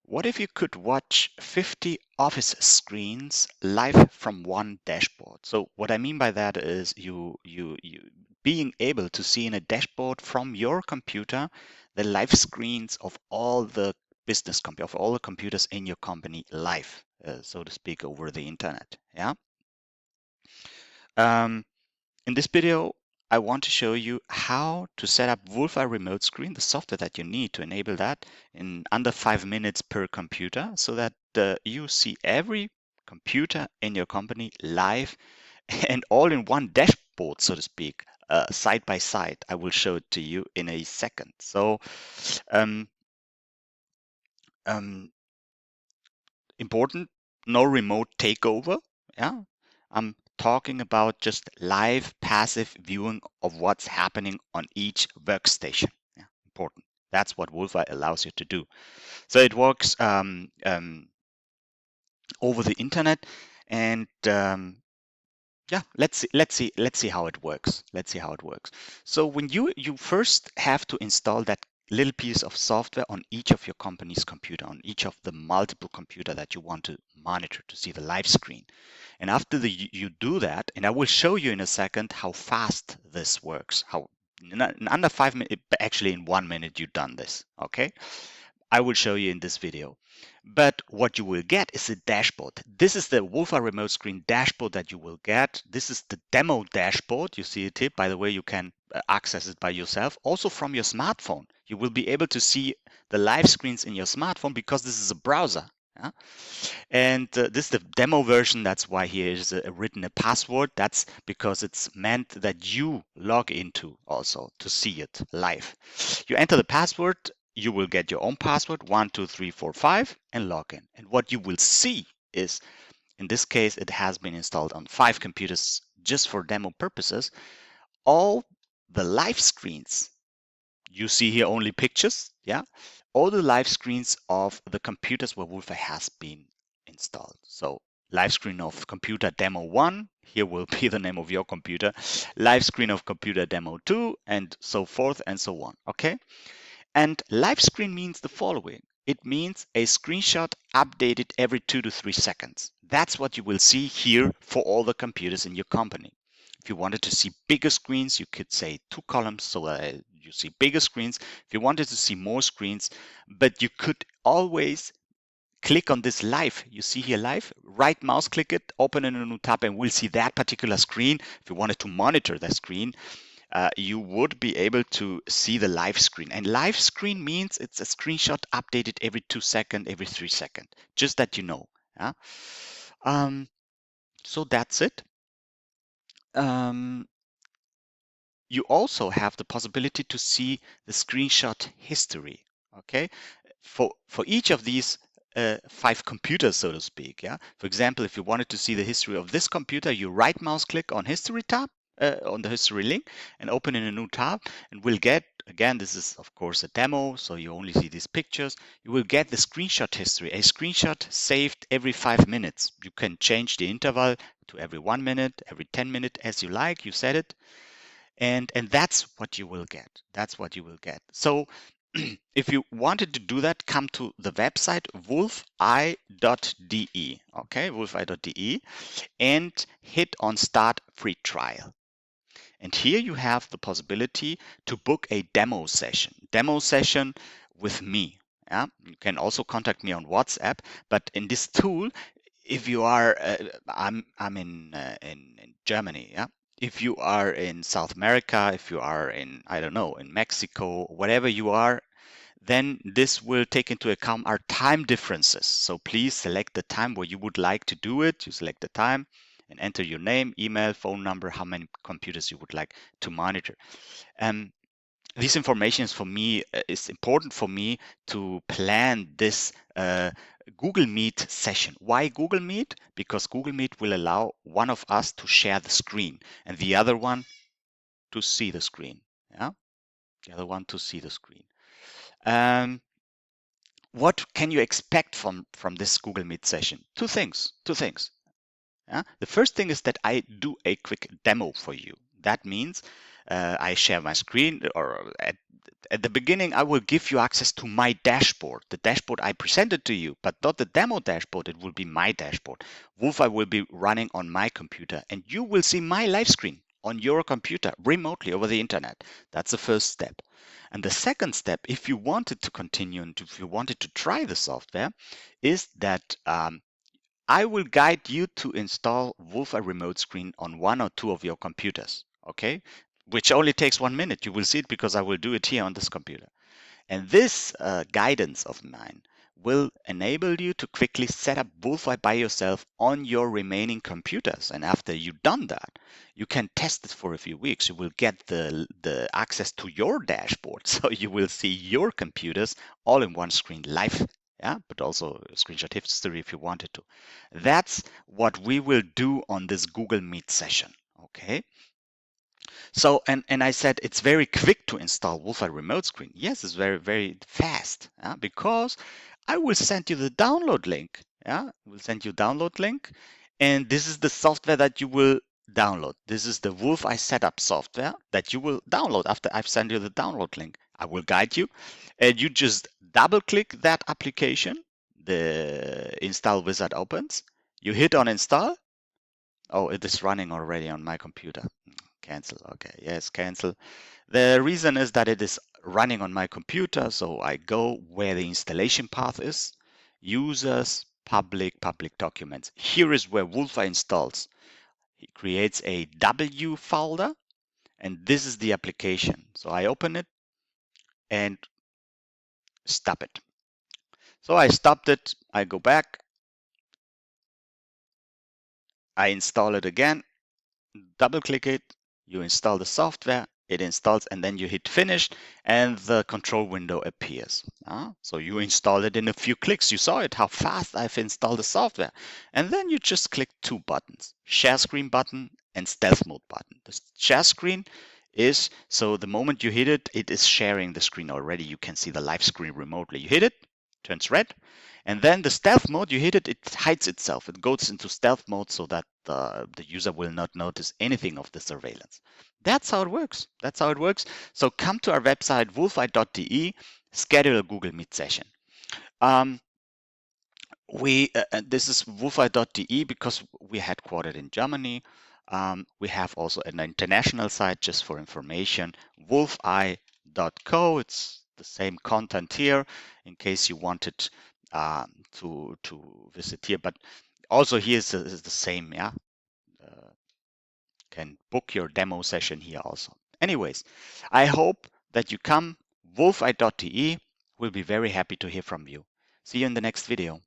What if you could watch 50 office screens live from one dashboard? So what I mean by that is you being able to see in a dashboard from your computer the live screens of all the of all the computers in your company live, so to speak, over the internet. Yeah. In this video, I want to show you how to set up Wolfeye Remote Screen, the software that you need to enable that in under 5 minutes per computer, so that you see every computer in your company live and all in one dashboard, so to speak, side by side. I will show it to you in a second. So um, um, important, no remote takeover. Yeah, I'm talking about just live passive viewing of what's happening on each workstation. Yeah, important. That's what Wolfeye allows you to do. So it works over the internet, and yeah, let's see how it works. Let's see how it works. So when you first have to install that little piece of software on each of your company's computer, on each of the multiple computer that you want to monitor to see the live screen. And after you do that, and I will show you in a second how fast this works, how in under 5 minutes, actually in 1 minute you've done this, okay? I will show you in this video. But what you will get is a dashboard. This is the Wolfeye Remote Screen dashboard that you will get. This is the demo dashboard. You see it here. By the way, you can access it by yourself. Also from your smartphone. You will be able to see the live screens in your smartphone because this is a browser. Yeah? And this is the demo version. That's why here is written a password. That's because it's meant that you log into also to see it live. You enter the password. You will get your own password 12345 and log in. And what you will see is, in this case, it has been installed on 5 computers just for demo purposes. All the live screens, you see here only pictures, yeah? All the live screens of the computers where Wolfeye has been installed. So live screen of computer demo 1, here will be the name of your computer, live screen of computer demo 2, and so forth and so on, okay? And live screen means the following. It means a screenshot updated every 2 to 3 seconds. That's what you will see here for all the computers in your company. If you wanted to see bigger screens, you could say 2 columns so that you see bigger screens. If you wanted to see more screens, but you could always click on this live. You see here live, right mouse click it, open in a new tab, and we'll see that particular screen. If you wanted to monitor the screen, you would be able to see the live screen. And live screen means it's a screenshot updated every 2 seconds, every 3 seconds, just that you know. Yeah? So that's it. You also have the possibility to see the screenshot history. Okay, for each of these 5 computers, so to speak. Yeah. For example, if you wanted to see the history of this computer, you right mouse click on History tab, on the history link, and open in a new tab, and we'll get, again, this is of course a demo, so you only see these pictures. You will get the screenshot history, a screenshot saved every 5 minutes. You can change the interval to every 1 minute, every 10 minutes, as you like. You set it. And that's what you will get. That's what you will get. So if you wanted to do that, come to the website wolfeye.de, okay, wolfeye.de, and hit on Start Free Trial. And here you have the possibility to book a demo session with me. Yeah? You can also contact me on WhatsApp, but in this tool, if you are, I'm in Germany, yeah. If you are in South America, if you are in, I don't know, in Mexico, whatever you are, then this will take into account our time differences. So please select the time where you would like to do it. You select the time and enter your name, email, phone number, how many computers you would like to monitor. This information is for me is important for me to plan this Google Meet session. Why Google Meet? Because Google Meet will allow one of us to share the screen and the other one to see the screen. Yeah, the other one to see the screen. What can you expect from this Google Meet session? Two things. Yeah? The first thing is that I do a quick demo for you. That means I share my screen, or at the beginning, I will give you access to my dashboard, the dashboard I presented to you, but not the demo dashboard. It will be my dashboard. Wolfeye will be running on my computer, and you will see my live screen on your computer remotely over the internet. That's the first step. And the second step, if you wanted to continue and if you wanted to try the software, is that I will guide you to install Wolfeye Remote Screen on one or two of your computers, okay? Which only takes 1 minute. You will see it because I will do it here on this computer. And this guidance of mine will enable you to quickly set up Wolfeye by yourself on your remaining computers. And after you've done that, you can test it for a few weeks. You will get the access to your dashboard. So you will see your computers all in one screen live. Yeah, but also screenshot history if you wanted to. That's what we will do on this Google Meet session. Okay. So, and I said it's very quick to install Wolfeye Remote Screen. Yes, it's very, very fast because I will send you the download link. Yeah, we'll send you download link. And this is the software that you will download. This is the Wolfeye setup software that you will download after I've sent you the download link. I will guide you and you just double click that application. The install wizard opens. You hit on install. Oh, it is running already on my computer. Cancel. Okay, yes, cancel. The reason is that it is running on my computer, so I go where the installation path is. Users, public documents. Here is where Wolfeye installs. He creates a W folder, and this is the application. So I open it and stop it. So I stopped it. I go back. I install it again. Double click it. You install the software, it installs, and then you hit finish and the control window appears. So you install it in a few clicks. You saw it, how fast I've installed the software. And then you just click two buttons, share screen button and stealth mode button. The share screen is, so the moment you hit it, it is sharing the screen already. You can see the live screen remotely. You hit it, turns red. And then the stealth mode, you hit it, it hides itself. It goes into stealth mode so that the user will not notice anything of the surveillance. That's how it works. That's how it works. So come to our website, wolfeye.de, schedule a Google Meet session. This is wolfeye.de because we're headquartered in Germany. We have also an international site just for information, wolfeye.co. It's the same content here in case you wanted to visit here, but also here is the same. Yeah, can book your demo session here also. Anyways, I hope that you come. wolfeye.de. We'll be very happy to hear from you. See you in the next video.